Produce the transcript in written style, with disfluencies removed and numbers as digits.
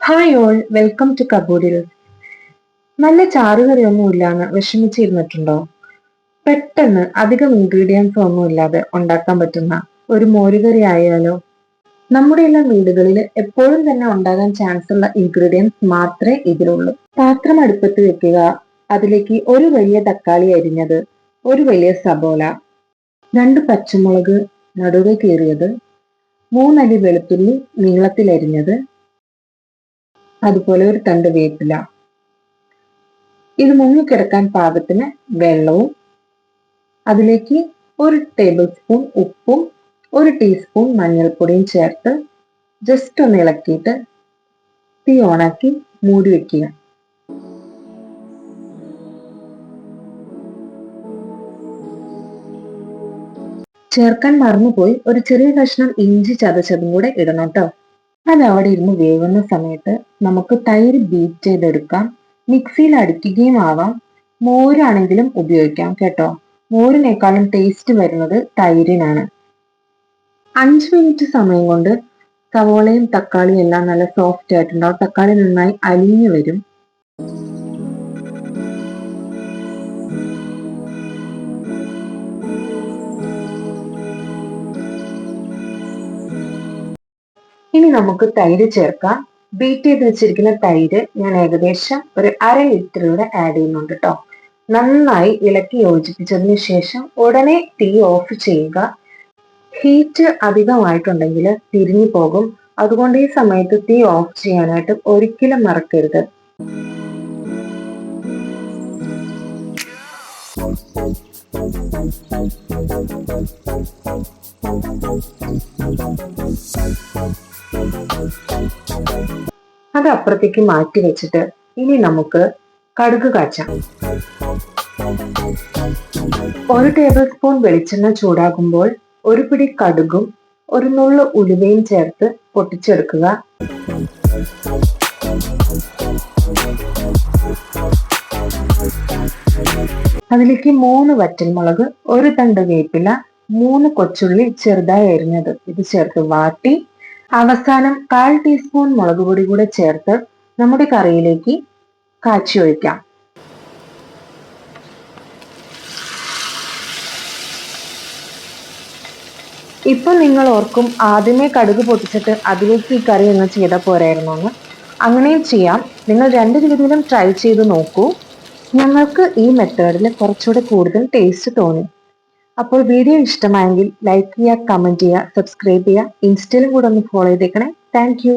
Hi all, welcome to കബൂഡിൽ. നല്ല ചാറുകറിയൊന്നും ഇല്ലാന്ന് വിഷമിച്ചിരുന്നിട്ടുണ്ടോ? പെട്ടെന്ന് അധികം ഇൻഗ്രീഡിയൻസ് ഒന്നും ഇല്ലാതെ ഉണ്ടാക്കാൻ പറ്റുന്ന ഒരു മോരുകറി ആയാലോ? നമ്മുടെ എല്ലാം വീടുകളിൽ എപ്പോഴും തന്നെ ഉണ്ടാകാൻ ചാൻസ് ഉള്ള ഇൻഗ്രീഡിയൻസ് മാത്രമേ ഇതിലുള്ളൂ. പാത്രം അടുപ്പത്ത് വെക്കുക, അതിലേക്ക് ഒരു വലിയ തക്കാളി അരിഞ്ഞത്, ഒരു വലിയ സബോള, 2 പച്ചമുളക് നടുവെ കീറിയത്, 3 അല്ലി വെളുത്തുള്ളി നീളത്തിൽ അരിഞ്ഞത്, അതുപോലെ ഒരു തണ്ട് വേപ്പില. ഇത് മുങ്ങിക്കിടക്കാൻ പാകത്തിന് വെള്ളവും, അതിലേക്ക് 1 ടേബിൾ സ്പൂൺ ഉപ്പും 1 ടീസ്പൂൺ മഞ്ഞൾപ്പൊടിയും ചേർത്ത് ജസ്റ്റ് ഒന്ന് ഇളക്കിയിട്ട് തീ ഓണാക്കി മൂടി വെക്കുക. ചേർക്കാൻ മറന്നുപോയി ഒരു ചെറിയ കഷ്ണം ഇഞ്ചി ചതച്ചതും കൂടെ ഇടണം കേട്ടോ. അത് അവിടെ ഇരുന്ന് വേവുന്ന സമയത്ത് നമുക്ക് തൈര് ബീറ്റ് ചെയ്തെടുക്കാം. മിക്സിയിൽ അടിക്കുകയും ആവാം, മോരാണെങ്കിലും ഉപയോഗിക്കാം കേട്ടോ. മോരിനേക്കാളും ടേസ്റ്റ് വരുന്നത് തൈരിനാണ്. 5 മിനിറ്റ് സമയം കൊണ്ട് സവോളയും തക്കാളിയും എല്ലാം നല്ല സോഫ്റ്റ് ആയിട്ടുണ്ടാവും. തക്കാളി നന്നായി അലിഞ്ഞു വരും. ഇനി നമുക്ക് തൈര് ചേർക്കാം. ബീറ്റ് ചെയ്ത് വെച്ചിരിക്കുന്ന തൈര് ഞാൻ ഏകദേശം ഒരു 1/2 ലിറ്റർ ആഡ് ചെയ്യുന്നുണ്ട് കേട്ടോ. നന്നായി ഇളക്കി യോജിപ്പിച്ചതിന് ശേഷം ഉടനെ തീ ഓഫ് ചെയ്യുക. ഹീറ്റ് അധികമായിട്ടുണ്ടെങ്കിൽ തിരിഞ്ഞു പോകും. അതുകൊണ്ട് ഈ സമയത്ത് തീ ഓഫ് ചെയ്യാനായിട്ട് ഒരിക്കലും മറക്കരുത്. അത് അപ്പുറത്തേക്ക് മാറ്റി വെച്ചിട്ട് ഇനി നമുക്ക് കടുക് കാച്ചാം. 1 ടേബിൾ സ്പൂൺ വെളിച്ചെണ്ണ ചൂടാകുമ്പോൾ ഒരു പിടി കടുകും ഒരു നുള്ളു ഉലുവയും ചേർത്ത് പൊട്ടിച്ചെടുക്കുക. അതിലേക്ക് 3 വറ്റൽമുളക്, ഒരു തണ്ട് വേപ്പില, 3 കൊച്ചുള്ളി ചെറുതായി അരിഞ്ഞത് ഇത് ചേർത്ത് വാട്ടി അവസാനം 1/4 ടീസ്പൂൺ മുളക് പൊടി കൂടെ ചേർത്ത് നമ്മുടെ കറിയിലേക്ക് കാച്ചി ഒഴിക്കാം. ഇപ്പൊ നിങ്ങൾ ഓർക്കും ആദ്യമേ കടുക് പൊട്ടിച്ചിട്ട് അതിലേക്ക് ഈ കറി ഒന്ന് ചെയ്താൽ പോരായിരുന്നു എന്ന്. അങ്ങനെയും ചെയ്യാം. നിങ്ങൾ 2 രീതിയിലും ട്രൈ ചെയ്ത് നോക്കൂ. ഞങ്ങൾക്ക് ഈ മെത്തേഡിൽ കുറച്ചുകൂടെ കൂടുതൽ ടേസ്റ്റ് തോന്നി. അപ്പോൾ വീഡിയോ ഇഷ്ടമായെങ്കിൽ ലൈക്ക് ചെയ്യുക, കമന്റ് ചെയ്യുക, സബ്സ്ക്രൈബ് ചെയ്യുക. ഇൻസ്റ്റയിലും കൂടെ ഒന്ന് ഫോളോ ചെയ്തേക്കണേ. Thank you.